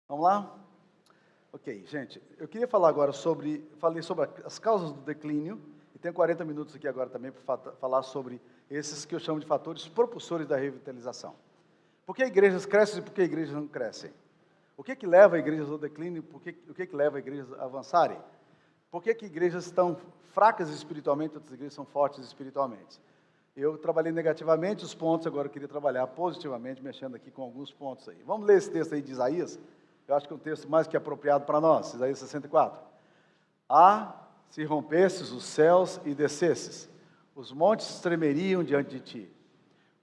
Vamos lá? Ok, gente, eu queria falar agora falei sobre as causas do declínio, e tenho 40 minutos aqui agora também para falar sobre esses que eu chamo de fatores propulsores da revitalização. Por que igrejas crescem e por que igrejas não crescem? O que leva igrejas ao declínio e o que leva igrejas a avançarem? Por que igrejas estão fracas espiritualmente e outras igrejas são fortes espiritualmente? Eu trabalhei negativamente os pontos, agora eu queria trabalhar positivamente, mexendo aqui com alguns pontos aí. Vamos ler esse texto aí de Isaías? Eu acho que é um texto mais que apropriado para nós, Isaías 64. Se rompesses os céus e descesses, os montes tremeriam diante de ti,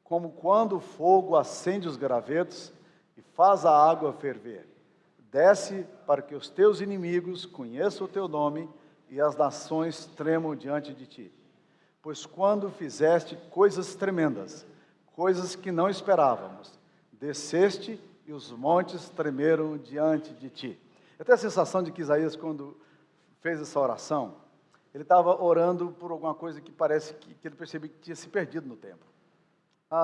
como quando o fogo acende os gravetos e faz a água ferver. Desce para que os teus inimigos conheçam o teu nome e as nações tremam diante de ti. Pois quando fizeste coisas tremendas, coisas que não esperávamos, desceste e os montes tremeram diante de ti. Eu tenho a sensação de que Isaías, quando fez essa oração, ele estava orando por alguma coisa que parece que ele percebeu que tinha se perdido no tempo.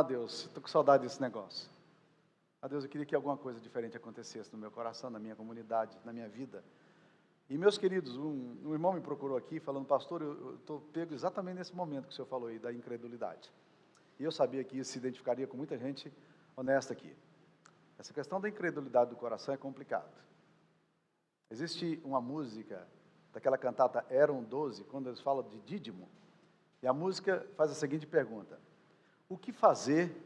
Deus, estou com saudade desse negócio. Deus, eu queria que alguma coisa diferente acontecesse no meu coração, na minha comunidade, na minha vida. E meus queridos, um irmão me procurou aqui falando, pastor, eu estou pego exatamente nesse momento que o senhor falou aí, da incredulidade. E eu sabia que isso se identificaria com muita gente honesta aqui. Essa questão da incredulidade do coração é complicada. Existe uma música daquela cantata Eram 12, quando eles falam de Dídimo, e a música faz a seguinte pergunta: o que fazer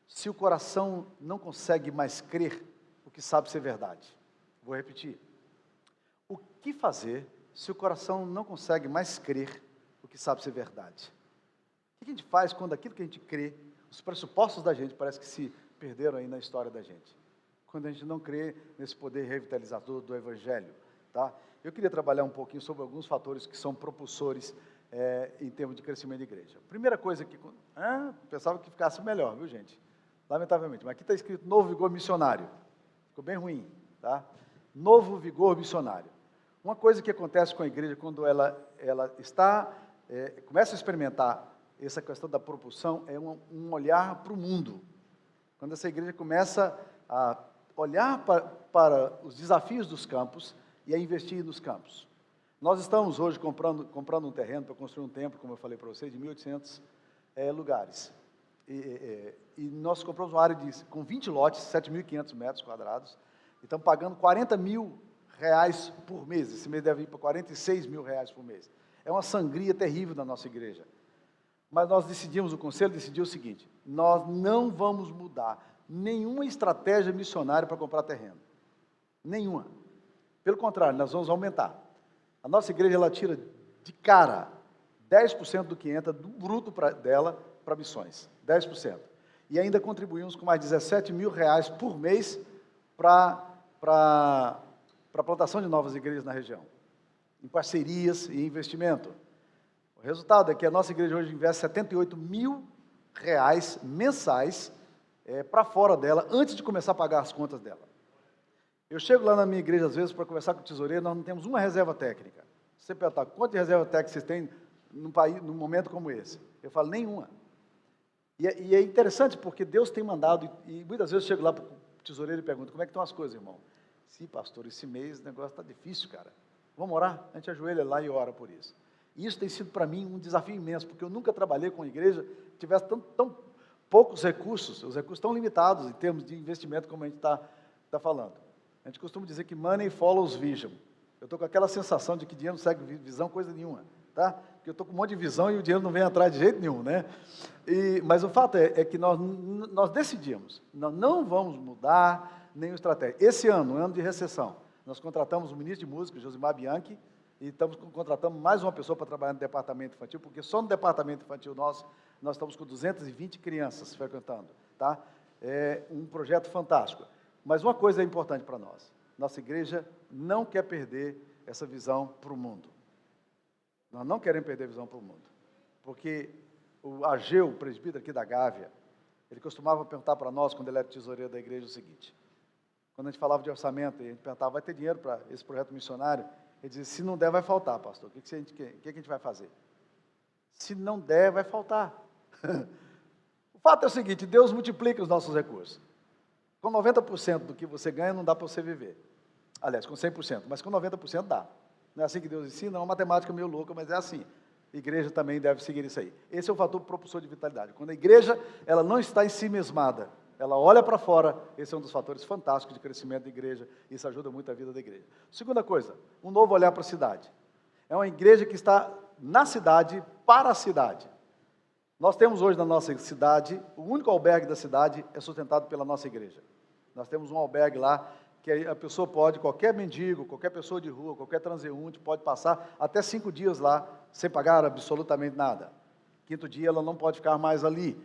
se o coração não consegue mais crer o que sabe ser verdade? Vou repetir. O que fazer se o coração não consegue mais crer o que sabe ser verdade? O que a gente faz quando aquilo que a gente crê, os pressupostos da gente parece que se perderam aí na história da gente? Quando a gente não crê nesse poder revitalizador do Evangelho, tá? Eu queria trabalhar um pouquinho sobre alguns fatores que são propulsores em termos de crescimento da igreja. Primeira coisa que... pensava que ficasse melhor, viu, gente? Lamentavelmente, mas aqui está escrito Novo Vigor Missionário. Ficou bem ruim, tá? Novo Vigor Missionário. Uma coisa que acontece com a igreja quando ela começa a experimentar essa questão da propulsão é um olhar para o mundo. Quando essa igreja começa a olhar para os desafios dos campos e a investir nos campos. Nós estamos hoje comprando um terreno para construir um templo, como eu falei para vocês, de 1.800 lugares. E nós compramos uma área com 20 lotes, 7.500 metros quadrados, e estamos pagando R$40 mil por mês. Esse mês deve ir para R$46 mil por mês. É uma sangria terrível na nossa igreja. Mas nós o conselho decidiu o seguinte: nós não vamos mudar nenhuma estratégia missionária para comprar terreno. Nenhuma. Pelo contrário, nós vamos aumentar. A nossa igreja, ela tira de cara 10% do que entra do bruto dela para missões. 10%. E ainda contribuímos com mais R$17 mil por mês para a plantação de novas igrejas na região, em parcerias e investimento. O resultado é que a nossa igreja hoje investe R$78 mil mensais para fora dela, antes de começar a pagar as contas dela. Eu chego lá na minha igreja, às vezes, para conversar com o tesoureiro, nós não temos uma reserva técnica. Se você perguntar, quanto de reserva técnica vocês têm num momento como esse? Eu falo, nenhuma. E é interessante, porque Deus tem mandado, e muitas vezes eu chego lá para o tesoureiro e pergunto, como é que estão as coisas, irmão? Sim, pastor, esse mês o negócio está difícil, cara. Vamos orar? A gente ajoelha lá e ora por isso. E isso tem sido para mim um desafio imenso, porque eu nunca trabalhei com a igreja que tivesse tão poucos recursos, os recursos tão limitados em termos de investimento, como a gente está falando. A gente costuma dizer que money follows vision. Eu estou com aquela sensação de que dinheiro não segue visão, coisa nenhuma, tá? Porque eu estou com um monte de visão e o dinheiro não vem atrás de jeito nenhum, né? Mas o fato é que nós decidimos, nós não vamos mudar nenhuma estratégia. Esse ano, ano de recessão, nós contratamos o ministro de música, Josimar Bianchi, e contratamos mais uma pessoa para trabalhar no departamento infantil, porque só no departamento infantil nós estamos com 220 crianças frequentando, tá? É um projeto fantástico. Mas uma coisa é importante para nós: nossa igreja não quer perder essa visão para o mundo. Nós não queremos perder a visão para o mundo. Porque o Ageu, o presbítero aqui da Gávea, ele costumava perguntar para nós, quando ele era tesoureiro da igreja, o seguinte: quando a gente falava de orçamento, e a gente perguntava, vai ter dinheiro para esse projeto missionário? Ele dizia, se não der, vai faltar, pastor. O que a gente vai fazer? Se não der, vai faltar. O fato é o seguinte: Deus multiplica os nossos recursos. Com 90% do que você ganha, não dá para você viver. Aliás, com 100%, mas com 90% dá. Não é assim que Deus ensina, é uma matemática meio louca, mas é assim. A igreja também deve seguir isso aí. Esse é o fator propulsor de vitalidade. Quando a igreja, ela não está em si mesmada, ela olha para fora, esse é um dos fatores fantásticos de crescimento da igreja, isso ajuda muito a vida da igreja. Segunda coisa, um novo olhar para a cidade. É uma igreja que está na cidade, para a cidade. Nós temos hoje na nossa cidade, o único albergue da cidade é sustentado pela nossa igreja. Nós temos um albergue lá, que a pessoa pode, qualquer mendigo, qualquer pessoa de rua, qualquer transeunte, pode passar até 5 dias lá, sem pagar absolutamente nada. Quinto dia ela não pode ficar mais ali.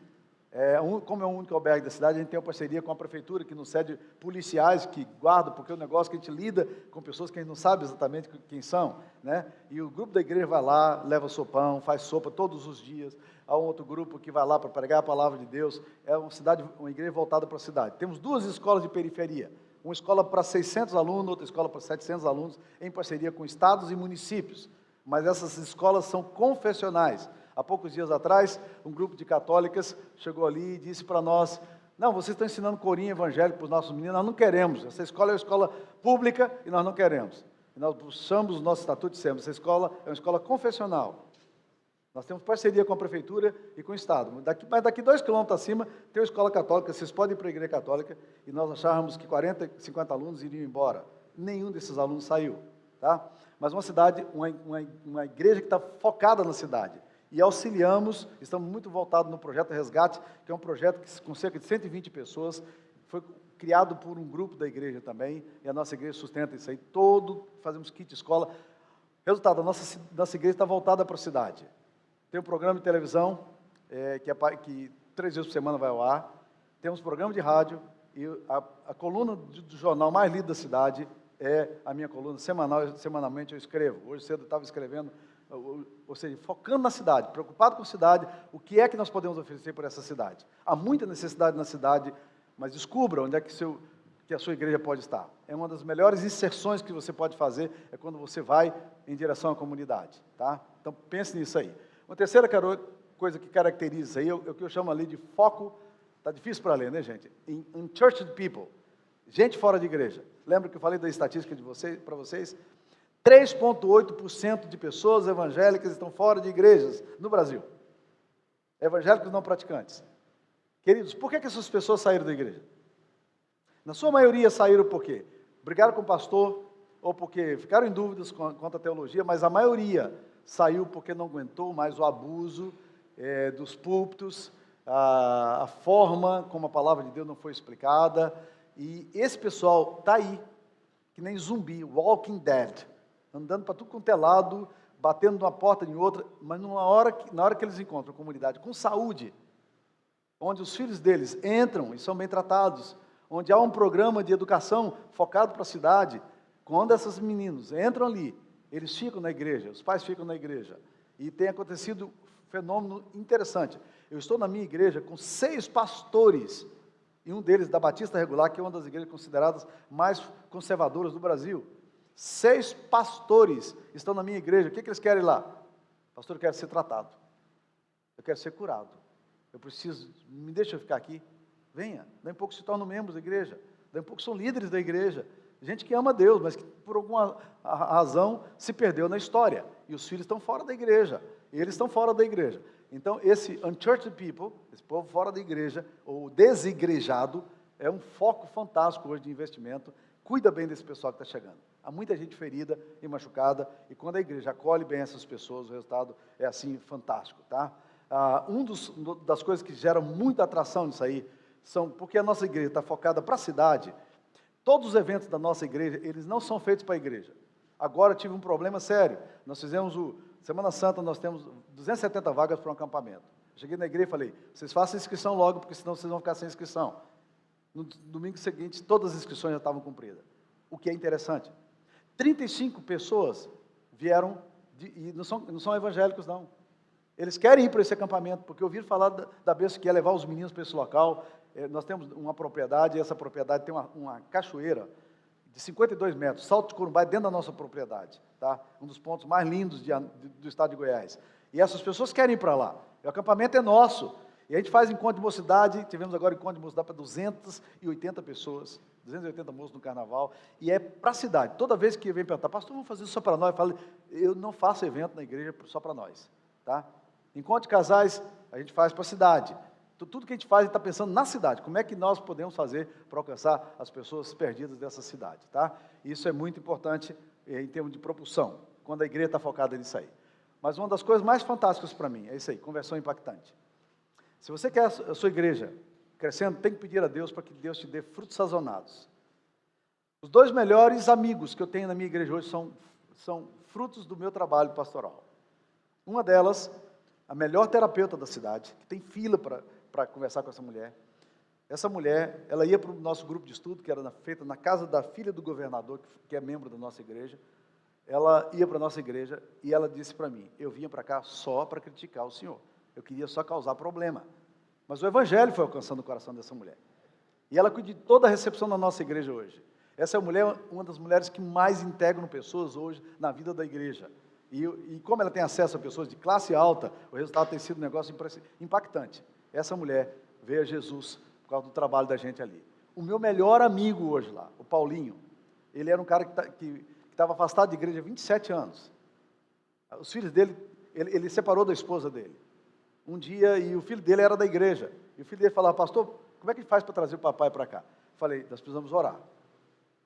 Como é o único albergue da cidade, a gente tem uma parceria com a prefeitura, que nos cede policiais que guardam, porque é um negócio que a gente lida com pessoas que a gente não sabe exatamente quem são, né? E o grupo da igreja vai lá, leva sopão, faz sopa todos os dias. Há um outro grupo que vai lá para pregar a palavra de Deus. É uma igreja voltada para a cidade. Temos 2 escolas de periferia, uma escola para 600 alunos, outra escola para 700 alunos, em parceria com estados e municípios. Mas essas escolas são confessionais. Há poucos dias atrás, um grupo de católicas chegou ali e disse para nós: não, vocês estão ensinando corinho evangélico para os nossos meninos, nós não queremos. Essa escola é uma escola pública e nós não queremos. E nós puxamos o nosso estatuto e dissemos: essa escola é uma escola confessional. Nós temos parceria com a prefeitura e com o Estado. Mas daqui 2 quilômetros acima tem uma escola católica, vocês podem ir para a igreja católica, e nós achávamos que 40, 50 alunos iriam embora. Nenhum desses alunos saiu. Tá? Mas uma cidade, uma igreja que está focada na cidade. E auxiliamos, estamos muito voltados no projeto Resgate, que é um projeto que, com cerca de 120 pessoas, foi criado por um grupo da igreja também, e a nossa igreja sustenta isso aí, fazemos kit escola. Resultado, a nossa igreja está voltada para a cidade. Tem um programa de televisão, que 3 vezes por semana vai ao ar, temos programa de rádio, e a coluna do jornal mais lido da cidade é a minha coluna semanal, semanalmente eu escrevo. Hoje cedo eu estava escrevendo, ou seja, focando na cidade, preocupado com a cidade, o que é que nós podemos oferecer por essa cidade. Há muita necessidade na cidade, mas descubra onde é que a sua igreja pode estar. É uma das melhores inserções que você pode fazer, é quando você vai em direção à comunidade. Tá? Então pense nisso aí. Uma terceira coisa que caracteriza isso aí, é o que eu chamo ali de foco, está difícil para ler, né, gente? In churched people, gente fora de igreja. Lembra que eu falei da estatística para vocês? 3,8% de pessoas evangélicas estão fora de igrejas no Brasil. Evangélicos não praticantes. Queridos, por que essas pessoas saíram da igreja? Na sua maioria saíram por quê? Brigaram com o pastor, ou porque ficaram em dúvidas quanto à teologia, mas a maioria saiu porque não aguentou mais o abuso dos púlpitos, a forma como a palavra de Deus não foi explicada, e esse pessoal está aí, que nem zumbi, walking dead, andando para tudo quanto é lado, batendo de uma porta em outra, mas na hora que eles encontram a comunidade com saúde, onde os filhos deles entram e são bem tratados, onde há um programa de educação focado para a cidade, quando esses meninos entram ali, eles ficam na igreja, os pais ficam na igreja, e tem acontecido um fenômeno interessante. Eu estou na minha igreja com 6 pastores, e um deles da Batista Regular, que é uma das igrejas consideradas mais conservadoras do Brasil. 6 pastores estão na minha igreja. O que eles querem lá? Pastor, eu quero ser tratado. Eu quero ser curado. Eu preciso, me deixa eu ficar aqui. Venha. Daí um pouco se tornam membros da igreja. Daí um pouco são líderes da igreja. Gente que ama Deus, mas que por alguma razão se perdeu na história. E os filhos estão fora da igreja. E eles estão fora da igreja. Então, esse unchurched people, esse povo fora da igreja, ou desigrejado, é um foco fantástico hoje de investimento. Cuida bem desse pessoal que está chegando. Há muita gente ferida e machucada, e quando a igreja acolhe bem essas pessoas, o resultado é assim fantástico, tá? Das coisas que geram muita atração nisso aí, porque a nossa igreja está focada para a cidade. Todos os eventos da nossa igreja, eles não são feitos para a igreja. Agora eu tive um problema sério. Nós fizemos Semana Santa, nós temos 270 vagas para um acampamento. Cheguei na igreja e falei: vocês façam inscrição logo, porque senão vocês vão ficar sem inscrição. No domingo seguinte, todas as inscrições já estavam cumpridas. O que é interessante. 35 pessoas vieram, e não são evangélicos, não. Eles querem ir para esse acampamento, porque ouviram falar da bênção que ia levar os meninos para esse local. Nós temos uma propriedade, e essa propriedade tem uma cachoeira de 52 metros, Salto de Corumbá, dentro da nossa propriedade, tá? Um dos pontos mais lindos do estado de Goiás. E essas pessoas querem ir para lá. O acampamento é nosso. E a gente faz encontro de mocidade, tivemos agora encontro de mocidade para 280 pessoas. 280 moços no carnaval, e é para a cidade. Toda vez que vem perguntar, pastor, vamos fazer isso só para nós? Eu falo, eu não faço evento na igreja só para nós, tá? Enquanto casais, a gente faz para a cidade. Tudo que a gente faz, a gente está pensando na cidade. Como é que nós podemos fazer para alcançar as pessoas perdidas dessa cidade, tá? Isso é muito importante em termos de propulsão, quando a igreja está focada nisso aí. Mas uma das coisas mais fantásticas para mim é isso aí, conversão impactante. Se você quer a sua igreja crescendo, tem que pedir a Deus para que Deus te dê frutos sazonados. Os 2 melhores amigos que eu tenho na minha igreja hoje são frutos do meu trabalho pastoral. Uma delas, a melhor terapeuta da cidade, que tem fila para conversar com essa mulher. Essa mulher, ela ia para o nosso grupo de estudo, que era feita na casa da filha do governador, que é membro da nossa igreja. Ela ia para a nossa igreja e ela disse para mim, eu vinha para cá só para criticar o senhor. Eu queria só causar problema. Mas o evangelho foi alcançando o coração dessa mulher. E ela cuida de toda a recepção da nossa igreja hoje. Essa é uma das mulheres que mais integram pessoas hoje na vida da igreja. E como ela tem acesso a pessoas de classe alta, o resultado tem sido um negócio impactante. Essa mulher veio a Jesus por causa do trabalho da gente ali. O meu melhor amigo hoje lá, o Paulinho, ele era um cara que estava afastado de igreja há 27 anos. Os filhos dele, ele separou da esposa dele. Um dia, e o filho dele era da igreja. E o filho dele falava, pastor, como é que a gente faz para trazer o papai para cá? Falei, nós precisamos orar.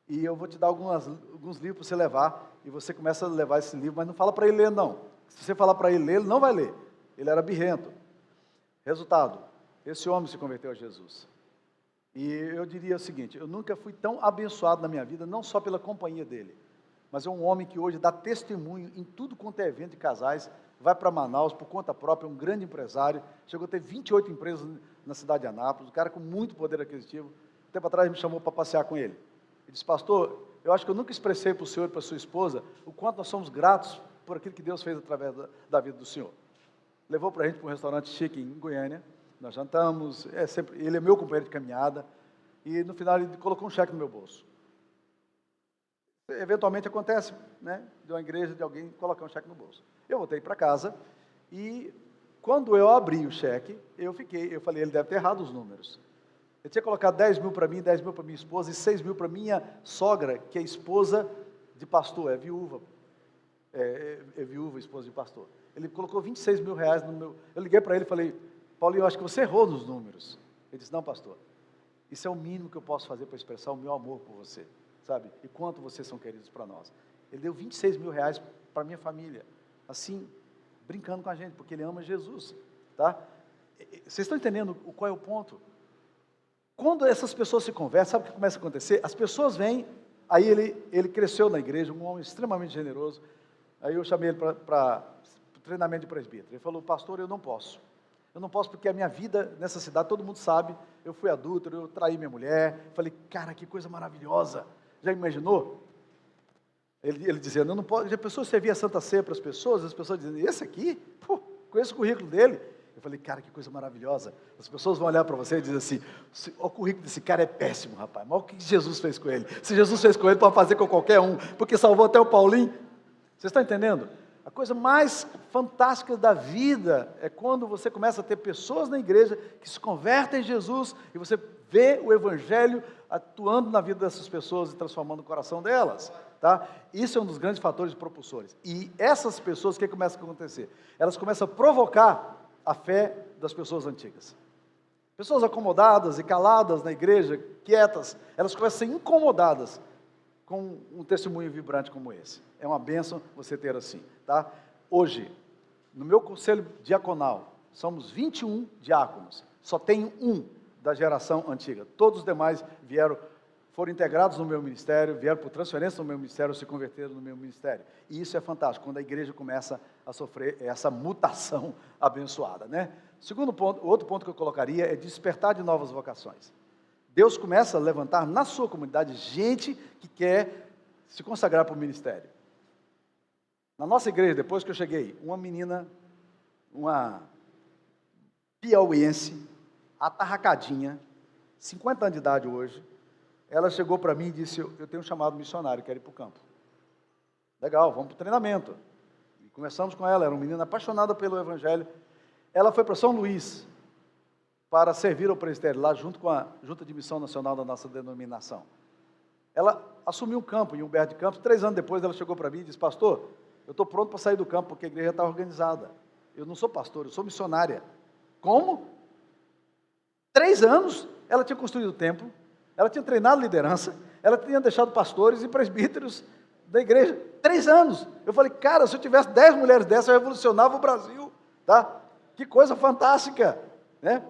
E eu vou te dar alguns livros para você levar, e você começa a levar esse livro, mas não fala para ele ler, não. Se você falar para ele ler, ele não vai ler. Ele era birrento. Resultado, esse homem se converteu a Jesus. E eu diria o seguinte, eu nunca fui tão abençoado na minha vida, não só pela companhia dele, mas é um homem que hoje dá testemunho em tudo quanto é evento de casais, vai para Manaus por conta própria, um grande empresário, chegou a ter 28 empresas na cidade de Anápolis, um cara com muito poder aquisitivo. Um tempo atrás me chamou para passear com ele. Ele disse, pastor, eu acho que eu nunca expressei para o senhor e para a sua esposa o quanto nós somos gratos por aquilo que Deus fez através da vida do senhor. Levou para a gente para um restaurante chique em Goiânia, nós jantamos, ele é meu companheiro de caminhada, e no final ele colocou um cheque no meu bolso. Eventualmente acontece, né, de uma igreja, de alguém colocar um cheque no bolso. Eu voltei para casa, e quando eu abri o cheque, eu falei, ele deve ter errado os números. Ele tinha colocado 10 mil para mim, 10 mil para minha esposa, e 6 mil para minha sogra, que é esposa de pastor, é viúva, esposa de pastor. Ele colocou 26 mil reais no meu... Eu liguei para ele e falei, Paulinho, eu acho que você errou nos números. Ele disse, não, pastor, isso é o mínimo que eu posso fazer para expressar o meu amor por você, sabe? E quanto vocês são queridos para nós. Ele deu 26 mil reais para a minha família, assim, brincando com a gente, porque ele ama Jesus, tá? Vocês estão entendendo qual é o ponto? Quando essas pessoas se conversam, sabe o que começa a acontecer? As pessoas vêm, aí ele cresceu na igreja, um homem extremamente generoso, aí eu chamei ele para o treinamento de presbítero. Ele falou, pastor, eu não posso porque a minha vida nessa cidade, todo mundo sabe, eu fui adúltero, eu traí minha mulher. Falei, cara, que coisa maravilhosa, já imaginou? Ele dizendo, eu não posso, já pensou servir a Santa Ceia para as pessoas dizendo, esse aqui, pô, conheço o currículo dele. Eu falei, cara, que coisa maravilhosa. As pessoas vão olhar para você e dizer assim, o currículo desse cara é péssimo, rapaz, mas o que Jesus fez com ele? Se Jesus fez com ele, pode fazer com qualquer um, porque salvou até o Paulinho. Vocês estão entendendo? A coisa mais fantástica da vida é quando você começa a ter pessoas na igreja que se convertem em Jesus e você vê o evangelho atuando na vida dessas pessoas e transformando o coração delas, tá? Isso é um dos grandes fatores propulsores. E essas pessoas, o que começa a acontecer? Elas começam a provocar a fé das pessoas antigas. Pessoas acomodadas e caladas na igreja, quietas, elas começam a ser incomodadas com um testemunho vibrante como esse. É uma bênção você ter assim, tá? Hoje, no meu conselho diaconal, somos 21 diáconos, só tenho um da geração antiga. Todos os demais foram integrados no meu ministério, vieram por transferência no meu ministério, se converteram no meu ministério. E isso é fantástico, quando a igreja começa a sofrer essa mutação abençoada, né? Segundo ponto, outro ponto que eu colocaria é despertar de novas vocações. Deus começa a levantar na sua comunidade gente que quer se consagrar para o ministério. Na nossa igreja, depois que eu cheguei, uma menina, uma piauiense, atarracadinha, 50 anos de idade hoje, ela chegou para mim e disse, eu tenho um chamado missionário, quero ir para o campo. Legal, vamos para o treinamento. E começamos com ela, era uma menina apaixonada pelo evangelho. Ela foi para São Luís para servir ao presbitério, lá junto com a Junta de Missão Nacional da nossa denominação. Ela assumiu um campo em Humberto de Campos. 3 anos depois, ela chegou para mim e disse: pastor, eu estou pronto para sair do campo, porque a igreja está organizada. Eu não sou pastor, eu sou missionária. Como? 3 anos, ela tinha construído o templo, ela tinha treinado liderança, ela tinha deixado pastores e presbíteros da igreja. 3 anos. Eu falei: cara, se eu tivesse 10 mulheres dessas, eu revolucionava o Brasil. Tá? Que coisa fantástica, né?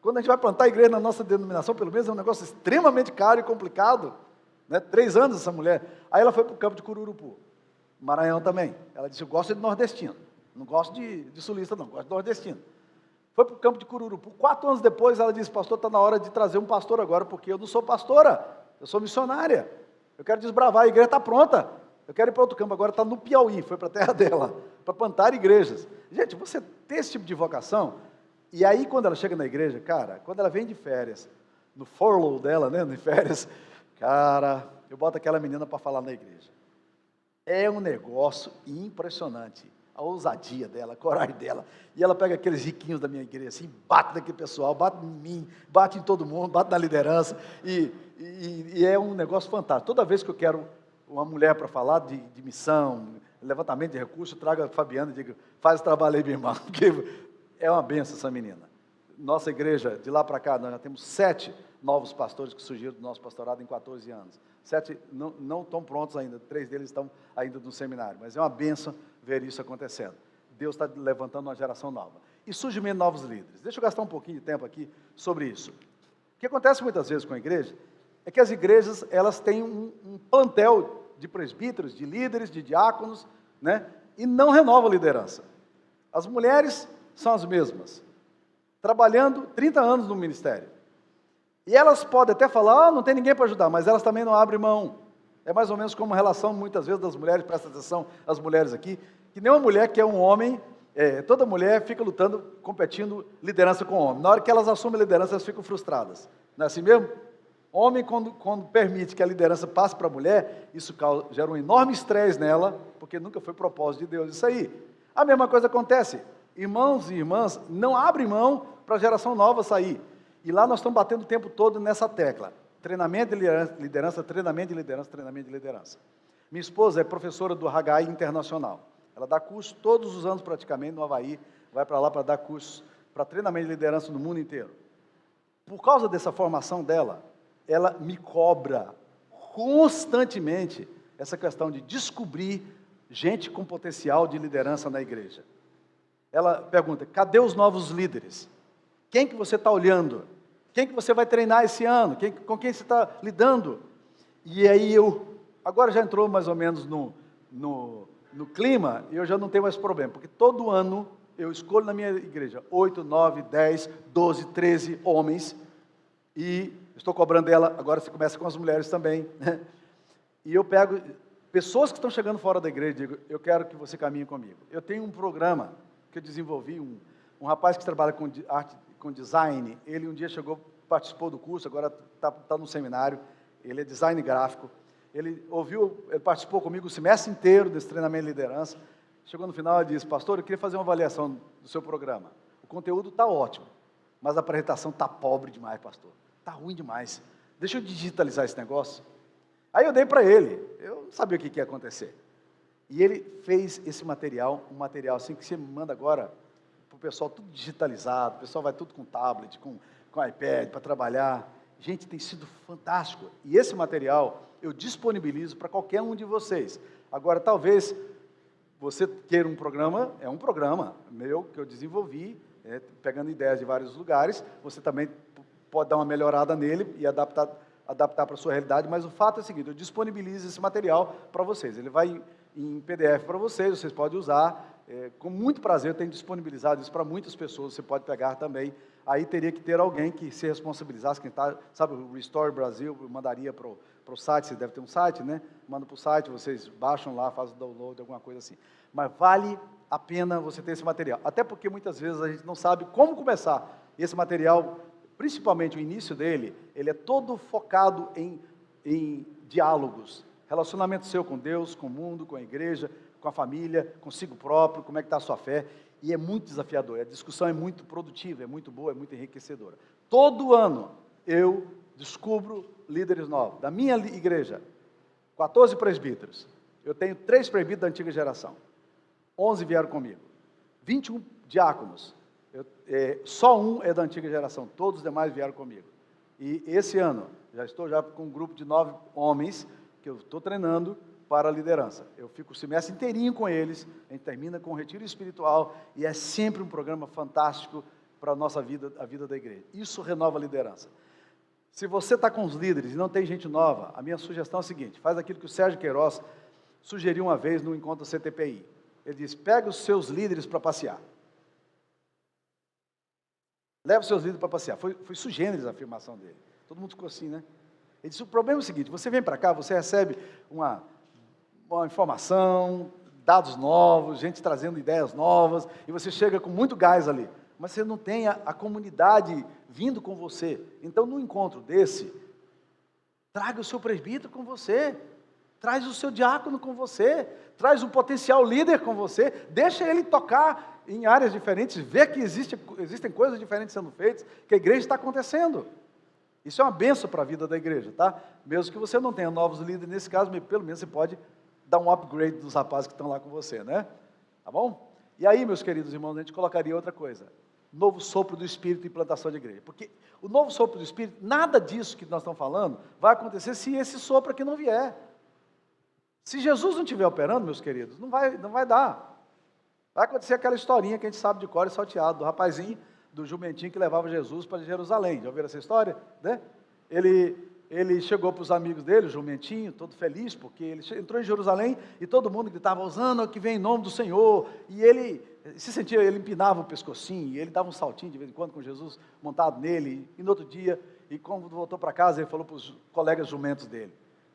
Quando a gente vai plantar a igreja na nossa denominação, pelo menos é um negócio extremamente caro e complicado, né? 3 anos essa mulher. Aí ela foi para o campo de Cururupu, Maranhão também. Ela disse: eu gosto de nordestino, não gosto de sulista não, gosto de nordestino. Foi para o campo de Cururupu. 4 anos depois ela disse: pastor, está na hora de trazer um pastor agora, porque eu não sou pastora, eu sou missionária. Eu quero desbravar, a igreja está pronta. Eu quero ir para outro campo, agora está no Piauí, foi para a terra dela, para plantar igrejas. Gente, você tem esse tipo de vocação, e aí quando ela chega na igreja, cara, quando ela vem de férias, no furlough dela, né, de férias, cara, eu boto aquela menina para falar na igreja. É um negócio impressionante, a ousadia dela, a coragem dela, e ela pega aqueles riquinhos da minha igreja, assim, bate naquele pessoal, bate em mim, bate em todo mundo, bate na liderança, e é um negócio fantástico. Toda vez que eu quero uma mulher para falar de missão, levantamento de recursos, eu trago a Fabiana e digo: faz o trabalho aí, minha irmã, porque é uma benção essa menina. Nossa igreja, de lá para cá, nós já temos 7 novos pastores que surgiram do nosso pastorado em 14 anos. 7 não estão prontos ainda, 3 deles estão ainda no seminário, mas é uma benção ver isso acontecendo. Deus está levantando uma geração nova. E surgimento de novos líderes. Deixa eu gastar um pouquinho de tempo aqui sobre isso. O que acontece muitas vezes com a igreja é que as igrejas, elas têm um plantel de presbíteros, de líderes, de diáconos, né? E não renova a liderança. As mulheres são as mesmas, trabalhando 30 anos no ministério. E elas podem até falar: não tem ninguém para ajudar, mas elas também não abrem mão. É mais ou menos como a relação, muitas vezes, das mulheres, presta atenção, as mulheres aqui, que nem uma mulher que é um homem, toda mulher fica lutando, competindo liderança com o homem. Na hora que elas assumem a liderança, elas ficam frustradas. Não é assim mesmo? Homem, quando permite que a liderança passe para a mulher, isso gera um enorme estresse nela, porque nunca foi propósito de Deus isso aí. A mesma coisa acontece. Irmãos e irmãs não abrem mão para a geração nova sair. E lá nós estamos batendo o tempo todo nessa tecla. Treinamento de liderança, treinamento de liderança, treinamento de liderança. Minha esposa é professora do Haggai Internacional. Ela dá curso todos os anos praticamente no Havaí, vai para lá para dar cursos para treinamento de liderança no mundo inteiro. Por causa dessa formação dela, ela me cobra constantemente essa questão de descobrir gente com potencial de liderança na igreja. Ela pergunta: cadê os novos líderes? Quem que você está olhando? Quem que você vai treinar esse ano? Com quem você está lidando? E aí agora já entrou mais ou menos no clima, e eu já não tenho mais problema, porque todo ano eu escolho na minha igreja 8, 9, 10, 12, 13 homens, e estou cobrando dela, agora você começa com as mulheres também, né? E eu pego pessoas que estão chegando fora da igreja e digo: eu quero que você caminhe comigo. Eu tenho um programa que eu desenvolvi, um rapaz que trabalha com arte, com design, ele um dia chegou, participou do curso, agora está no seminário, ele é design gráfico, ele participou comigo o semestre inteiro desse treinamento de liderança, chegou no final e disse: pastor, eu queria fazer uma avaliação do seu programa, o conteúdo está ótimo, mas a apresentação está pobre demais, pastor, está ruim demais, deixa eu digitalizar esse negócio. Aí eu dei para ele, eu não sabia o que ia acontecer, e ele fez esse material, um material assim que você manda agora para o pessoal tudo digitalizado, o pessoal vai tudo com tablet, com iPad para trabalhar. Gente, tem sido fantástico, e esse material eu disponibilizo para qualquer um de vocês. Agora, talvez você queira um programa, é um programa meu que eu desenvolvi, pegando ideias de vários lugares, você também pode dar uma melhorada nele e adaptar para a sua realidade, mas o fato é o seguinte: eu disponibilizo esse material para vocês, ele vai em PDF para vocês podem usar, com muito prazer. Eu tenho disponibilizado isso para muitas pessoas, você pode pegar também. Aí teria que ter alguém que se responsabilizasse, quem está, sabe, o Restore Brasil, eu mandaria para o site, você deve ter um site, né? Manda para o site, vocês baixam lá, fazem o download, alguma coisa assim. Mas vale a pena você ter esse material, até porque muitas vezes a gente não sabe como começar. E esse material, principalmente o início dele, ele é todo focado em diálogos, relacionamento seu com Deus, com o mundo, com a igreja, com a família, consigo próprio, como é que está a sua fé, e é muito desafiador, a discussão é muito produtiva, é muito boa, é muito enriquecedora. Todo ano eu descubro líderes novos. Da minha igreja, 14 presbíteros. Eu tenho 3 presbíteros da antiga geração. 11 vieram comigo. 21 diáconos. Só um é da antiga geração. Todos os demais vieram comigo. E esse ano, estou com um grupo de 9 homens que eu estou treinando para a liderança. Eu fico o semestre inteirinho com eles, a gente termina com um retiro espiritual e é sempre um programa fantástico para a nossa vida, a vida da igreja. Isso renova a liderança. Se você está com os líderes e não tem gente nova, a minha sugestão é a seguinte: faz aquilo que o Sérgio Queiroz sugeriu uma vez no encontro CTPI. Ele disse: pega os seus líderes para passear. Leva os seus líderes para passear. Foi sui generis a afirmação dele. Todo mundo ficou assim, né? Ele disse: o problema é o seguinte, você vem para cá, você recebe uma informação, dados novos, gente trazendo ideias novas, e você chega com muito gás ali, mas você não tem a comunidade vindo com você. Então, num encontro desse, traga o seu presbítero com você, traz o seu diácono com você, traz um potencial líder com você, deixa ele tocar em áreas diferentes, vê que existem coisas diferentes sendo feitas, que a igreja está acontecendo. Isso é uma bênção para a vida da igreja, tá? Mesmo que você não tenha novos líderes nesse caso, mas pelo menos você pode dar um upgrade dos rapazes que estão lá com você, né? Tá bom? E aí, meus queridos irmãos, a gente colocaria outra coisa: novo sopro do Espírito e implantação de igreja. Porque o novo sopro do Espírito, nada disso que nós estamos falando vai acontecer se esse sopro aqui não vier. Se Jesus não estiver operando, meus queridos, não vai dar. Vai acontecer aquela historinha que a gente sabe de cor e salteado, do rapazinho, do jumentinho que levava Jesus para Jerusalém. Já ouviram essa história? Né? Ele chegou para os amigos dele, o jumentinho, todo feliz, porque ele entrou em Jerusalém e todo mundo gritava: Hosana, que vem em nome do Senhor. E ele se sentia, ele empinava o pescocinho, e ele dava um saltinho de vez em quando com Jesus montado nele. E no outro dia, e quando voltou para casa, ele falou para os colegas jumentos dele: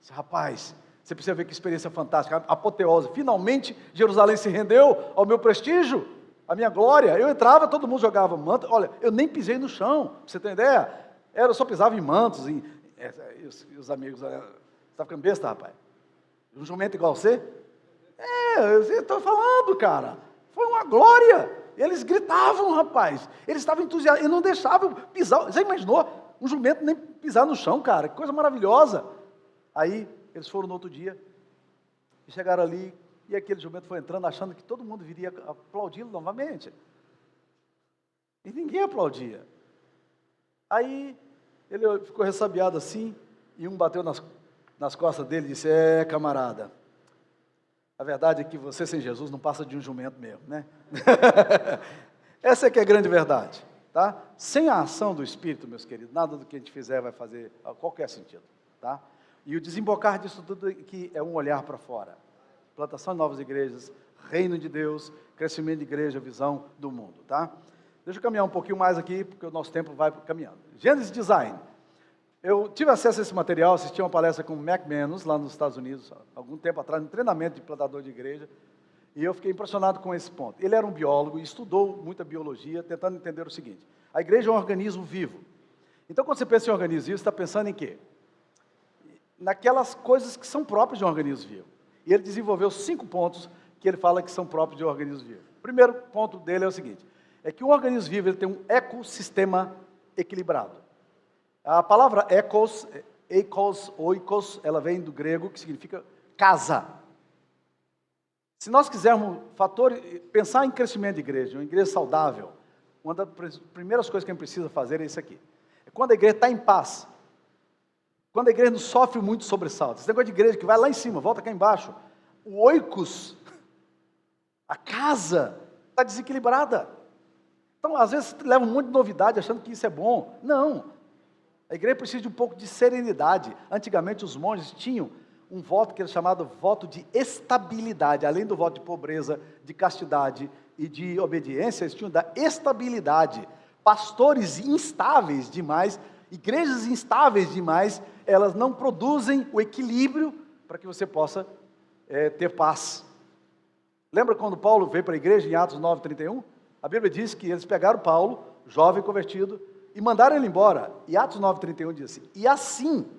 rapaz, você precisa ver que experiência fantástica, apoteose. Finalmente, Jerusalém se rendeu ao meu prestígio, à minha glória. Eu entrava, todo mundo jogava manto. Olha, eu nem pisei no chão, para você ter ideia. Eu só pisava em mantos, e os amigos: você está ficando besta, rapaz? Um jumento igual você? Eu estou falando, cara. Foi uma glória. Eles gritavam, rapaz. Eles estavam entusiasmados. Eles não deixavam pisar. Você imaginou? Um jumento nem pisar no chão, cara. Que coisa maravilhosa. Aí, eles foram no outro dia e chegaram ali, e aquele jumento foi entrando achando que todo mundo viria aplaudi-lo novamente. E ninguém aplaudia. Aí ele ficou ressabiado assim, e um bateu nas costas dele e disse: camarada, a verdade é que você sem Jesus não passa de um jumento mesmo, né? Essa é que é a grande verdade, tá? Sem a ação do Espírito, meus queridos, nada do que a gente fizer vai fazer qualquer sentido, tá? E o desembocar disso tudo aqui é um olhar para fora. Plantação de novas igrejas, reino de Deus, crescimento de igreja, visão do mundo, tá? Deixa eu caminhar um pouquinho mais aqui, porque o nosso tempo vai caminhando. Gênesis Design. Eu tive acesso a esse material, assisti uma palestra com o McManus, lá nos Estados Unidos, algum tempo atrás, no treinamento de plantador de igreja, e eu fiquei impressionado com esse ponto. Ele era um biólogo e estudou muita biologia, tentando entender o seguinte: a igreja é um organismo vivo. Então, quando você pensa em organismo vivo, você está pensando em quê? Naquelas coisas que são próprias de um organismo vivo. E ele desenvolveu 5 pontos que ele fala que são próprios de um organismo vivo. O primeiro ponto dele é o seguinte: é que um organismo vivo ele tem um ecossistema equilibrado. A palavra oikos, ela vem do grego, que significa casa. Se nós quisermos pensar em crescimento de igreja, uma igreja saudável, uma das primeiras coisas que a gente precisa fazer é isso aqui. É quando a igreja está em paz. Quando a igreja não sofre muito sobressalto. Esse negócio de igreja que vai lá em cima, volta cá embaixo. O oikos, a casa, está desequilibrada. Então, às vezes, leva um monte de novidade achando que isso é bom. Não. A igreja precisa de um pouco de serenidade. Antigamente, os monges tinham um voto que era chamado voto de estabilidade. Além do voto de pobreza, de castidade e de obediência, eles tinham da estabilidade. Pastores instáveis demais, igrejas instáveis demais, elas não produzem o equilíbrio para que você possa ter paz. Lembra quando Paulo veio para a igreja em Atos 9:31? A Bíblia diz que eles pegaram Paulo, jovem convertido, e mandaram ele embora. E Atos 9:31 diz assim: e assim,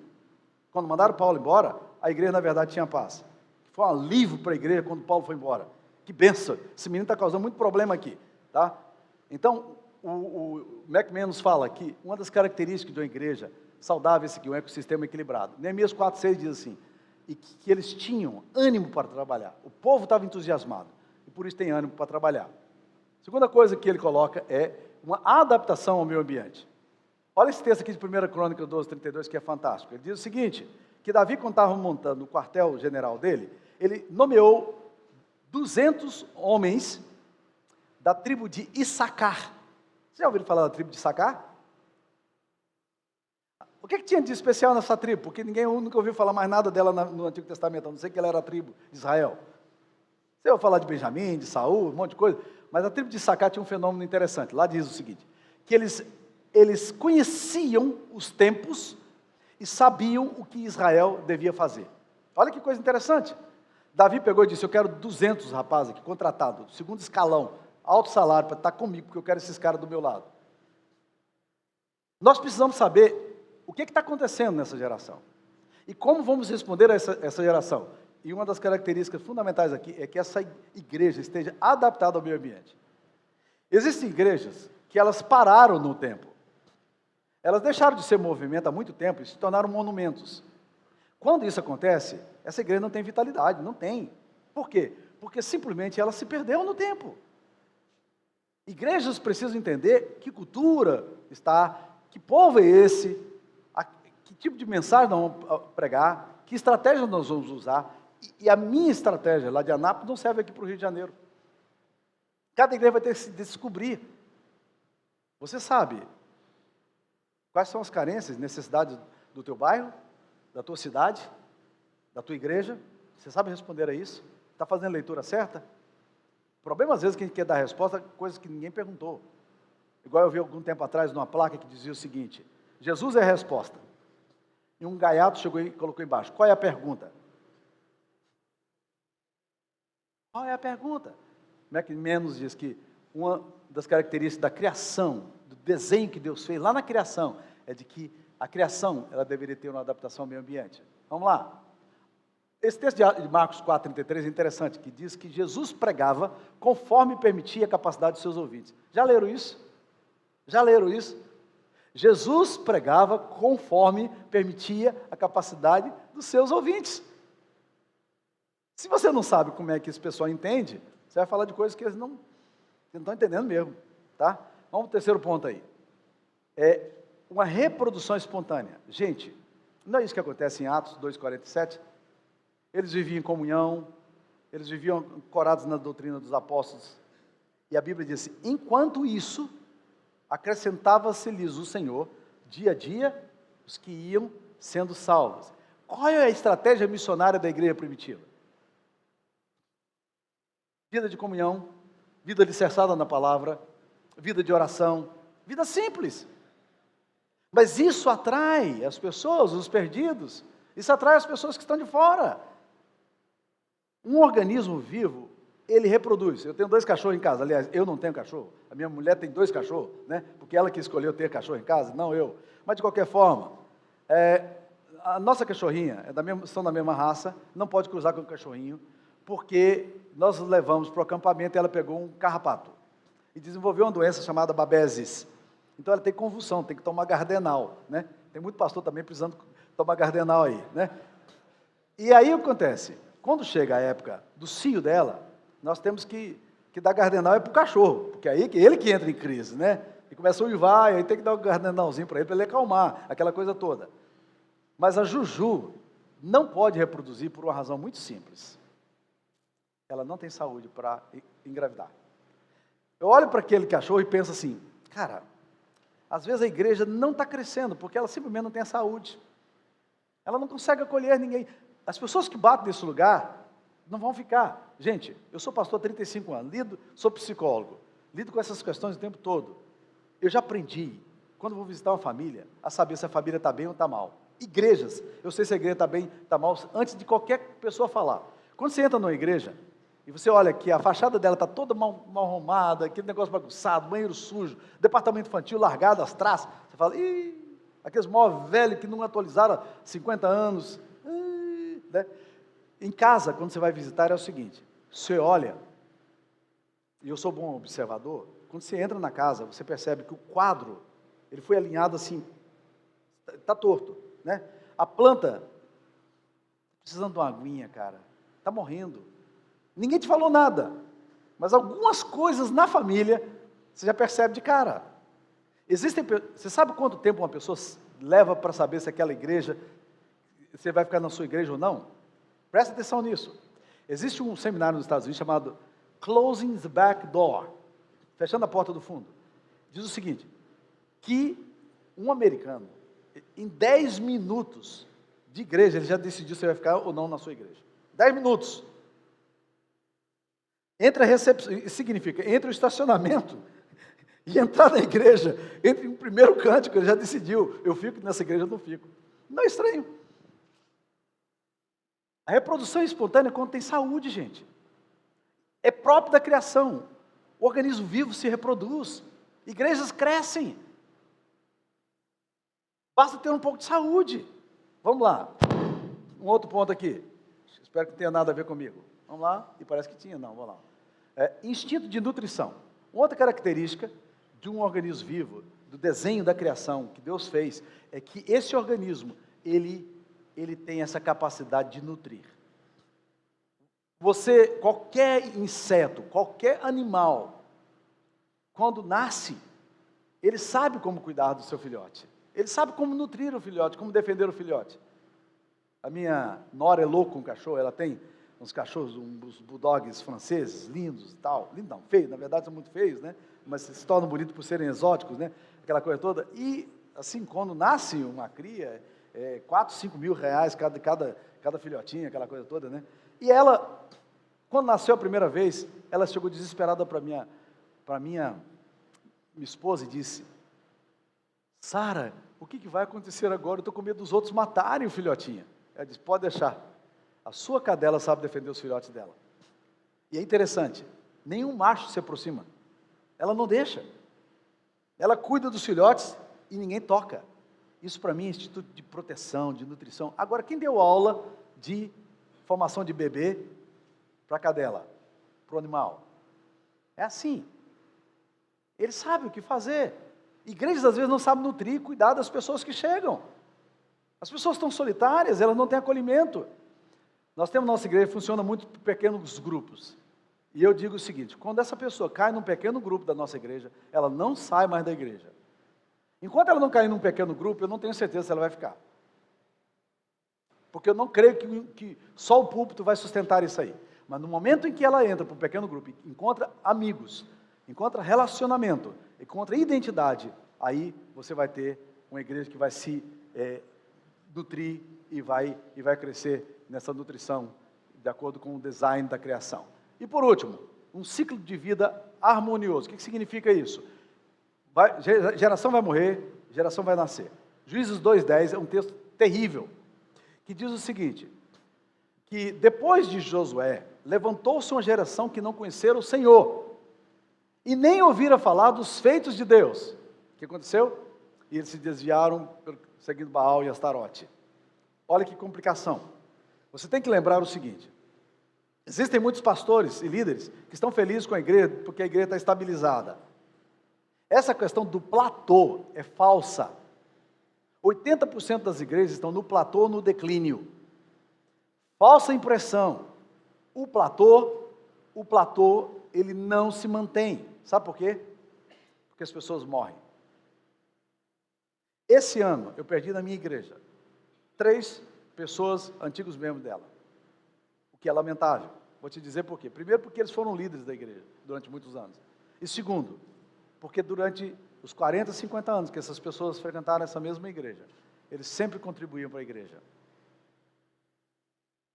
quando mandaram Paulo embora, a igreja na verdade tinha paz. Foi um alívio para a igreja quando Paulo foi embora. Que bênção, esse menino está causando muito problema aqui, tá? Então, o McManus fala que uma das características de uma igreja saudável esse aqui, um ecossistema equilibrado. Neemias 4:6 diz assim, e que eles tinham ânimo para trabalhar. O povo estava entusiasmado, e por isso tem ânimo para trabalhar. Segunda coisa que ele coloca é uma adaptação ao meio ambiente. Olha esse texto aqui de 1 Crônicas 12:32, que é fantástico. Ele diz o seguinte, que Davi, quando estava montando o quartel-general dele, ele nomeou 200 homens da tribo de Issacar. Você já ouviu falar da tribo de Issacar? O que tinha de especial nessa tribo? Porque ninguém nunca ouviu falar mais nada dela no Antigo Testamento, a não ser que ela era a tribo de Israel. Você ouviu falar de Benjamim, de Saul, um monte de coisa, mas a tribo de Issacar tinha um fenômeno interessante. Lá diz o seguinte, que eles conheciam os tempos e sabiam o que Israel devia fazer. Olha que coisa interessante. Davi pegou e disse, eu quero 200 rapazes aqui, contratados, segundo escalão, alto salário, para estar comigo, porque eu quero esses caras do meu lado. Nós precisamos saber o que está acontecendo nessa geração e como vamos responder a essa geração. E uma das características fundamentais aqui é que essa igreja esteja adaptada ao meio ambiente. Existem igrejas que elas pararam no tempo. Elas deixaram de ser movimento há muito tempo e se tornaram monumentos. Quando isso acontece, essa igreja não tem vitalidade, não tem. Por quê? Porque simplesmente ela se perdeu no tempo. Igrejas precisam entender que cultura está, que povo é esse, que tipo de mensagem nós vamos pregar, que estratégia nós vamos usar. E a minha estratégia lá de Anápolis não serve aqui para o Rio de Janeiro. Cada igreja vai ter que se descobrir. Você sabe quais são as carências, necessidades do teu bairro, da tua cidade, da tua igreja? Você sabe responder a isso? Está fazendo a leitura certa? O problema, às vezes, que a gente quer dar resposta a coisas que ninguém perguntou. Igual eu vi algum tempo atrás numa placa que dizia o seguinte, Jesus é a resposta. E um gaiato chegou e colocou embaixo, qual é a pergunta? Qual é a pergunta? Mac Menos diz que uma das características da criação, do desenho que Deus fez lá na criação, é de que a criação ela deveria ter uma adaptação ao meio ambiente. Vamos lá. Esse texto de Marcos 4:33 é interessante, que diz que Jesus pregava conforme permitia a capacidade dos seus ouvintes. Já leram isso? Já leram isso? Jesus pregava conforme permitia a capacidade dos seus ouvintes. Se você não sabe como é que esse pessoal entende, você vai falar de coisas que eles não estão entendendo mesmo, tá? Vamos para o terceiro ponto aí. É uma reprodução espontânea. Gente, não é isso que acontece em Atos 2:47? Eles viviam em comunhão, eles viviam ancorados na doutrina dos apóstolos. E a Bíblia diz assim, enquanto isso, acrescentava-se-lhes o Senhor, dia a dia, os que iam sendo salvos. Qual é a estratégia missionária da igreja primitiva? Vida de comunhão, vida alicerçada na palavra, vida de oração, vida simples. Mas isso atrai as pessoas, os perdidos, isso atrai as pessoas que estão de fora. Um organismo vivo, ele reproduz. Eu tenho 2 cachorros em casa, aliás, eu não tenho cachorro, a minha mulher tem 2 cachorros, né? Porque ela que escolheu ter cachorro em casa, não eu. Mas de qualquer forma, a nossa cachorrinha, são da mesma raça, não pode cruzar com o cachorrinho, porque nós levamos para o acampamento e ela pegou um carrapato e desenvolveu uma doença chamada babeses. Então ela tem convulsão, tem que tomar Gardenal, né? Tem muito pastor também precisando tomar Gardenal aí, né? E aí o que acontece? Quando chega a época do cio dela, nós temos que dar Gardenal para o cachorro, porque aí é ele que entra em crise, né? E começa a uivar, e aí tem que dar um Gardenalzinho para ele acalmar, aquela coisa toda. Mas a Juju não pode reproduzir por uma razão muito simples. Ela não tem saúde para engravidar. Eu olho para aquele cachorro e penso assim, cara, às vezes a igreja não está crescendo, porque ela simplesmente não tem a saúde. Ela não consegue acolher ninguém. As pessoas que batem nesse lugar não vão ficar. Gente, eu sou pastor há 35 anos, sou psicólogo, lido com essas questões o tempo todo. Eu já aprendi, quando vou visitar uma família, a saber se a família está bem ou está mal. Igrejas, eu sei se a igreja está bem, está mal, antes de qualquer pessoa falar. Quando você entra numa igreja, e você olha que a fachada dela está toda mal arrumada, aquele negócio bagunçado, banheiro sujo, departamento infantil largado, as traças, você fala, ih, aqueles móveis velhos que não atualizaram há 50 anos, né? Em casa, quando você vai visitar, é o seguinte, você olha, e eu sou bom observador, quando você entra na casa, você percebe que o quadro, ele foi alinhado assim, está torto, né? A planta, precisando de uma aguinha, cara, está morrendo. Ninguém te falou nada, mas algumas coisas na família, você já percebe de cara. Você sabe quanto tempo uma pessoa leva para saber se aquela igreja, você vai ficar na sua igreja ou não? Presta atenção nisso. Existe um seminário nos Estados Unidos chamado Closing the Back Door, fechando a porta do fundo. Diz o seguinte, que um americano, em 10 minutos de igreja, ele já decidiu se vai ficar ou não na sua igreja. 10 minutos. Entre a recepção, isso significa, entre o estacionamento e entrar na igreja, entre o primeiro cântico, ele já decidiu, eu fico nessa igreja ou não fico. Não é estranho. A reprodução espontânea é quando tem saúde, gente. É próprio da criação. O organismo vivo se reproduz. Igrejas crescem. Basta ter um pouco de saúde. Vamos lá. Um outro ponto aqui. Espero que não tenha nada a ver comigo. Vamos lá. E parece que tinha, não. Vamos lá. Instinto de nutrição. Uma outra característica de um organismo vivo, do desenho da criação que Deus fez, é que esse organismo, ele tem essa capacidade de nutrir. Qualquer inseto, qualquer animal, quando nasce, ele sabe como cuidar do seu filhote. Ele sabe como nutrir o filhote, como defender o filhote. A minha nora é louca com cachorro, ela tem uns cachorros, uns bulldogs franceses, lindos e tal. Lindos não, feios, na verdade são muito feios, né? Mas se tornam bonitos por serem exóticos, né? Aquela coisa toda. E, assim, quando nasce uma cria, 4, 5 mil reais cada filhotinho, aquela coisa toda, né? E ela, quando nasceu a primeira vez, ela chegou desesperada para minha esposa e disse, Sara, o que vai acontecer agora? Eu estou com medo dos outros matarem o filhotinho. Ela disse, pode deixar. A sua cadela sabe defender os filhotes dela. E é interessante, nenhum macho se aproxima. Ela não deixa. Ela cuida dos filhotes e ninguém toca. Isso para mim é instituto de proteção, de nutrição. Agora, quem deu aula de formação de bebê para a cadela, para o animal? É assim. Ele sabe o que fazer. Igrejas às vezes não sabem nutrir e cuidar das pessoas que chegam. As pessoas estão solitárias, elas não têm acolhimento. Nós temos nossa igreja, funciona muito por pequenos grupos. E eu digo o seguinte, quando essa pessoa cai num pequeno grupo da nossa igreja, ela não sai mais da igreja. Enquanto ela não cair num pequeno grupo, eu não tenho certeza se ela vai ficar. Porque eu não creio que só o púlpito vai sustentar isso aí. Mas no momento em que ela entra para um pequeno grupo, encontra amigos, encontra relacionamento, encontra identidade, aí você vai ter uma igreja que vai se nutrir e vai crescer nessa nutrição, de acordo com o design da criação. E por último, um ciclo de vida harmonioso. O que significa isso? Geração vai morrer, geração vai nascer. Juízes 2:10 é um texto terrível, que diz o seguinte, que depois de Josué, levantou-se uma geração que não conhecera o Senhor, e nem ouvira falar dos feitos de Deus. O que aconteceu? E eles se desviaram, seguindo Baal e Astarote. Olha que complicação. Você tem que lembrar o seguinte, existem muitos pastores e líderes que estão felizes com a igreja, porque a igreja está estabilizada. Essa questão do platô é falsa. 80% das igrejas estão no platô ou no declínio. Falsa impressão. O platô, ele não se mantém. Sabe por quê? Porque as pessoas morrem. Esse ano, eu perdi na minha igreja 3 pessoas, antigos membros dela. O que é lamentável. Vou te dizer por quê. Primeiro, porque eles foram líderes da igreja durante muitos anos. E segundo, porque durante os 40, 50 anos que essas pessoas frequentaram essa mesma igreja, eles sempre contribuíam para a igreja.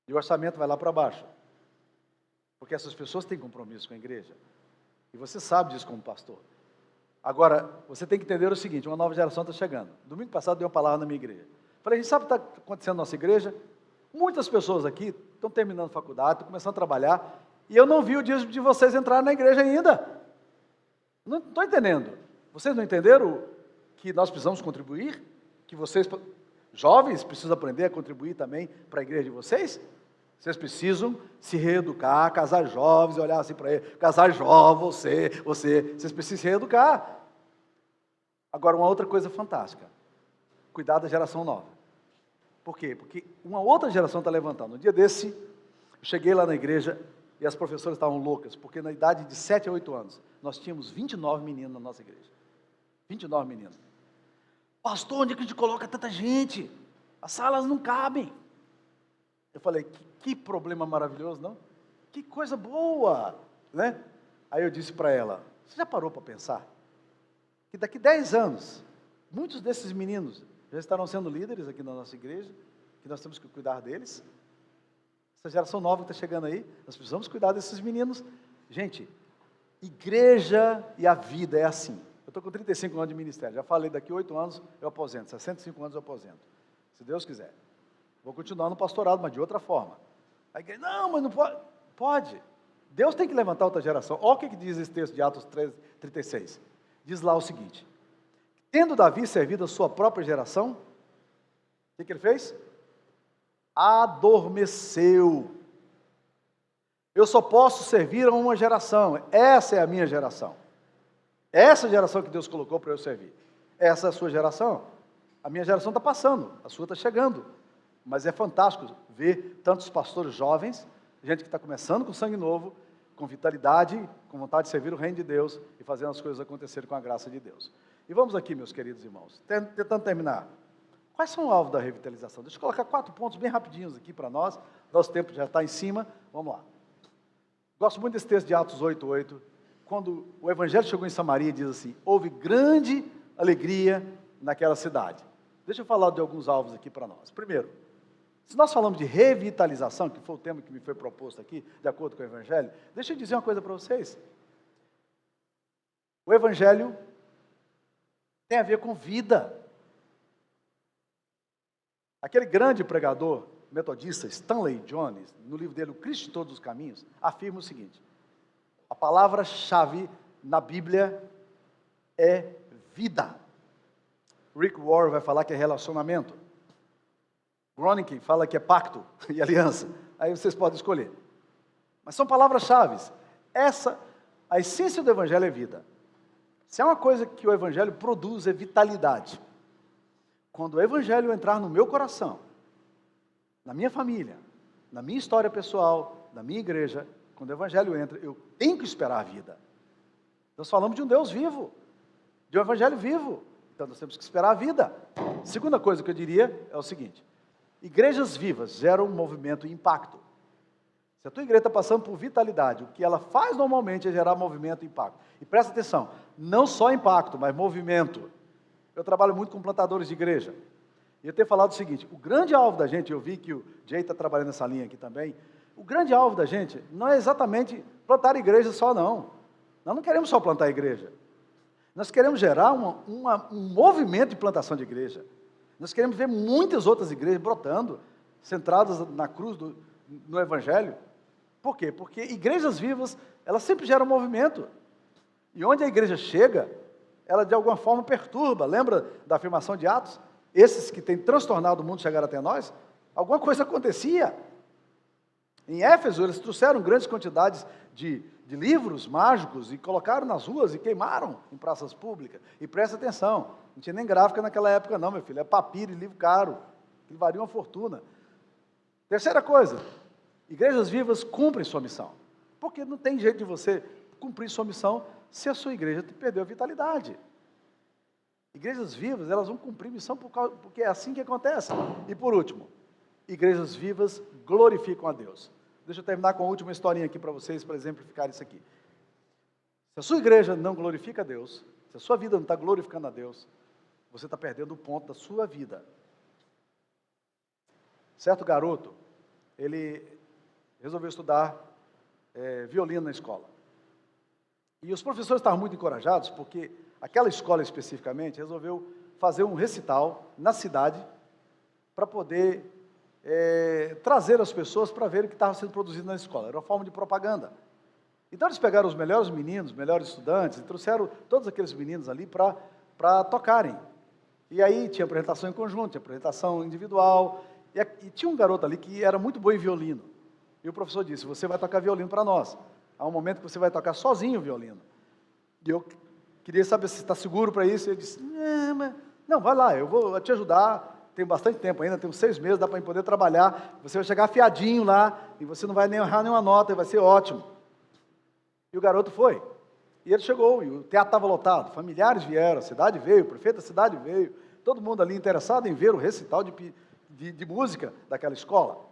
E o orçamento vai lá para baixo. Porque essas pessoas têm compromisso com a igreja. E você sabe disso como pastor. Agora, você tem que entender o seguinte, uma nova geração está chegando. Domingo passado deu uma palavra na minha igreja. Falei, a gente sabe o que está acontecendo na nossa igreja? Muitas pessoas aqui estão terminando faculdade, estão começando a trabalhar, e eu não vi o dia de vocês entrarem na igreja ainda. Não estou entendendo. Vocês não entenderam que nós precisamos contribuir? Que vocês, jovens, precisam aprender a contribuir também para a igreja de vocês? Vocês precisam se reeducar, casar jovens, olhar assim para ele, casar jovem, vocês precisam se reeducar. Agora, uma outra coisa fantástica. cuidar da geração nova. Por quê? Porque uma outra geração está levantando. Um dia desse, eu cheguei lá na igreja e as professoras estavam loucas, porque na idade de 7 a 8 anos, nós tínhamos 29 meninos na nossa igreja. 29 meninos. Pastor, onde é que a gente coloca tanta gente? As salas não cabem. Eu falei, que problema maravilhoso, não? Que coisa boa, né? Aí eu disse para ela, você já parou para pensar? Que daqui 10 anos, muitos desses meninos já estarão sendo líderes aqui na nossa igreja, que nós temos que cuidar deles. Essa geração nova que está chegando aí, nós precisamos cuidar desses meninos. Gente, igreja e a vida é assim. Eu estou com 35 anos de ministério, já falei, daqui 8 anos eu aposento, 65 anos eu aposento, se Deus quiser. Vou continuar no pastorado, mas de outra forma. A igreja, não, mas não pode. Pode. Deus tem que levantar outra geração. Olha o que diz esse texto de Atos 36. Diz lá o seguinte, tendo Davi servido a sua própria geração, o que ele fez? Adormeceu. Eu só posso servir a uma geração, essa é a minha geração. Essa geração que Deus colocou para eu servir. Essa é a sua geração. A minha geração está passando, a sua está chegando. Mas é fantástico ver tantos pastores jovens, gente que está começando com sangue novo, com vitalidade, com vontade de servir o reino de Deus e fazendo as coisas acontecerem com a graça de Deus. E vamos aqui, meus queridos irmãos, tentando terminar. Quais são o alvo da revitalização? Deixa eu colocar 4 pontos bem rapidinhos aqui para nós. Nosso tempo já está em cima. Vamos lá. Gosto muito desse texto de Atos 8:8. Quando o evangelho chegou em Samaria, diz assim, houve grande alegria naquela cidade. Deixa eu falar de alguns alvos aqui para nós. Primeiro, se nós falamos de revitalização, que foi o tema que me foi proposto aqui, de acordo com o evangelho, deixa eu dizer uma coisa para vocês. O evangelho tem a ver com vida. Aquele grande pregador metodista, Stanley Jones, no livro dele, O Cristo em Todos os Caminhos, afirma o seguinte, a palavra-chave na Bíblia é vida. Rick Warren vai falar que é relacionamento. Groningen fala que é pacto e aliança. Aí vocês podem escolher. Mas são palavras-chave. A essência do evangelho é vida. Se é uma coisa que o evangelho produz, é vitalidade. Quando o evangelho entrar no meu coração, na minha família, na minha história pessoal, na minha igreja, quando o evangelho entra, eu tenho que esperar a vida. Nós falamos de um Deus vivo, de um evangelho vivo. Então nós temos que esperar a vida. Segunda coisa que eu diria é o seguinte, igrejas vivas geram um movimento e impacto. Se a tua igreja está passando por vitalidade, o que ela faz normalmente é gerar movimento e impacto. E presta atenção, não só impacto, mas movimento. Eu trabalho muito com plantadores de igreja. E eu tenho falado o seguinte, o grande alvo da gente, eu vi que o Jay está trabalhando nessa linha aqui também, o grande alvo da gente não é exatamente plantar igreja só não. Nós não queremos só plantar igreja. Nós queremos gerar um movimento de plantação de igreja. Nós queremos ver muitas outras igrejas brotando, centradas na cruz no evangelho. Por quê? Porque igrejas vivas, elas sempre geram movimento. E onde a igreja chega, ela de alguma forma perturba. Lembra da afirmação de Atos? Esses que têm transtornado o mundo chegaram até nós, alguma coisa acontecia. Em Éfeso, eles trouxeram grandes quantidades de livros mágicos e colocaram nas ruas e queimaram em praças públicas. E presta atenção, não tinha nem gráfica naquela época não, meu filho, é papiro e livro caro, que varia uma fortuna. Terceira coisa, igrejas vivas cumprem sua missão. Porque não tem jeito de você cumprir sua missão se a sua igreja perdeu a vitalidade. Igrejas vivas, elas vão cumprir missão porque é assim que acontece. E por último, igrejas vivas glorificam a Deus. Deixa eu terminar com a última historinha aqui para vocês, para exemplificar isso aqui. Se a sua igreja não glorifica a Deus, se a sua vida não está glorificando a Deus, você está perdendo o ponto da sua vida. Certo garoto, ele resolveu estudar violino na escola. E os professores estavam muito encorajados, porque aquela escola especificamente resolveu fazer um recital na cidade para poder trazer as pessoas para ver o que estava sendo produzido na escola. Era uma forma de propaganda. Então eles pegaram os melhores meninos, os melhores estudantes, e trouxeram todos aqueles meninos ali para tocarem. E aí tinha apresentação em conjunto, tinha apresentação individual, e tinha um garoto ali que era muito bom em violino. E o professor disse, você vai tocar violino para nós. Há um momento que você vai tocar sozinho o violino. E eu queria saber se está seguro para isso. E ele disse, não, mas Não, vai lá, eu vou te ajudar, tem bastante tempo ainda, tem uns 6 meses, dá para poder trabalhar, você vai chegar afiadinho lá, e você não vai nem errar nenhuma nota, vai ser ótimo. E o garoto foi. E ele chegou, e o teatro estava lotado, familiares vieram, a cidade veio, o prefeito da cidade veio, todo mundo ali interessado em ver o recital de música daquela escola.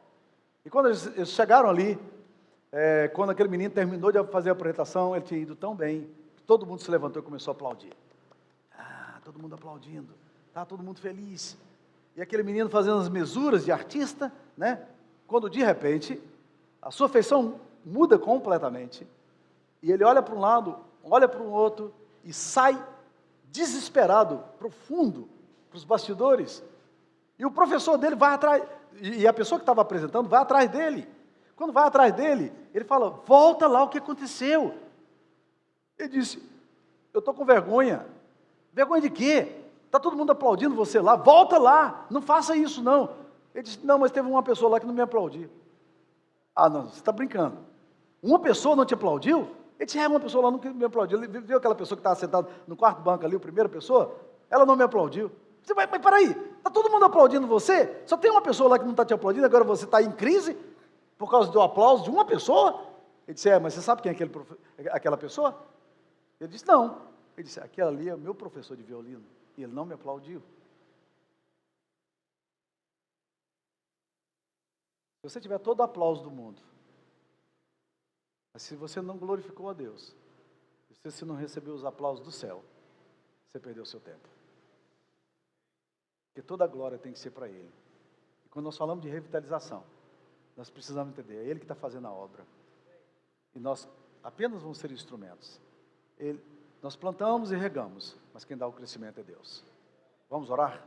E quando eles chegaram ali, quando aquele menino terminou de fazer a apresentação, ele tinha ido tão bem, que todo mundo se levantou e começou a aplaudir. Todo mundo aplaudindo, tá todo mundo feliz. E aquele menino fazendo as mesuras de artista, né? Quando de repente, a sua feição muda completamente, e ele olha para um lado, olha para o outro, e sai desesperado, profundo, para os bastidores. E o professor dele vai atrás, e a pessoa que estava apresentando vai atrás dele. Quando vai atrás dele, ele fala, volta lá, o que aconteceu? Ele disse, eu estou com vergonha. Vergonha de quê? Está todo mundo aplaudindo você lá, volta lá, não faça isso não. Ele disse, não, mas teve uma pessoa lá que não me aplaudiu. Ah, não, você está brincando. Uma pessoa não te aplaudiu? Ele disse, uma pessoa lá não me aplaudiu. Ele viu aquela pessoa que estava sentada no quarto banco ali, a primeira pessoa? Ela não me aplaudiu. Você vai, mas peraí, está todo mundo aplaudindo você? Só tem uma pessoa lá que não está te aplaudindo, agora você está em crise por causa do aplauso de uma pessoa? Ele disse, mas você sabe quem é aquela pessoa? Ele disse, não. Ele disse, aquele ali é o meu professor de violino, e ele não me aplaudiu. Se você tiver todo o aplauso do mundo, mas se você não glorificou a Deus, se você não recebeu os aplausos do céu, você perdeu o seu tempo. Porque toda a glória tem que ser para Ele. E quando nós falamos de revitalização, nós precisamos entender, é Ele que está fazendo a obra. E nós apenas vamos ser instrumentos. Nós plantamos e regamos, mas quem dá o crescimento é Deus. Vamos orar?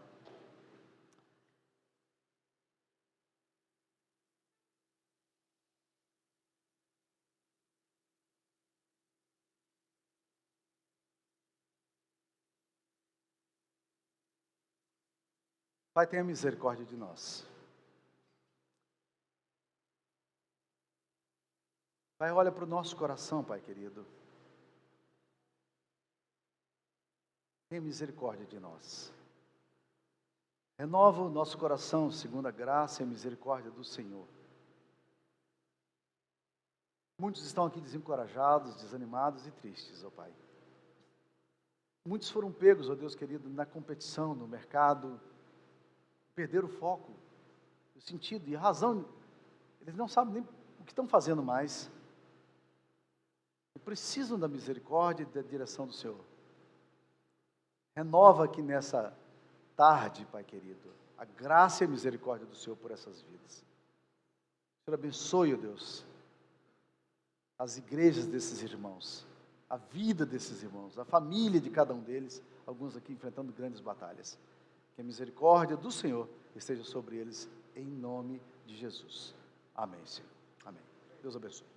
Pai, tenha misericórdia de nós. Pai, olha para o nosso coração, Pai querido. Tenha misericórdia de nós. Renova o nosso coração segundo a graça e a misericórdia do Senhor. Muitos estão aqui desencorajados, desanimados e tristes, ó Pai. Muitos foram pegos, ó Deus querido, na competição, no mercado, perderam o foco, o sentido e a razão. Eles não sabem nem o que estão fazendo mais. E precisam da misericórdia e da direção do Senhor. Renova aqui nessa tarde, Pai querido, a graça e a misericórdia do Senhor por essas vidas. O Senhor abençoe, ó Deus, as igrejas desses irmãos, a vida desses irmãos, a família de cada um deles, alguns aqui enfrentando grandes batalhas. Que a misericórdia do Senhor esteja sobre eles, em nome de Jesus. Amém, Senhor. Amém. Deus abençoe.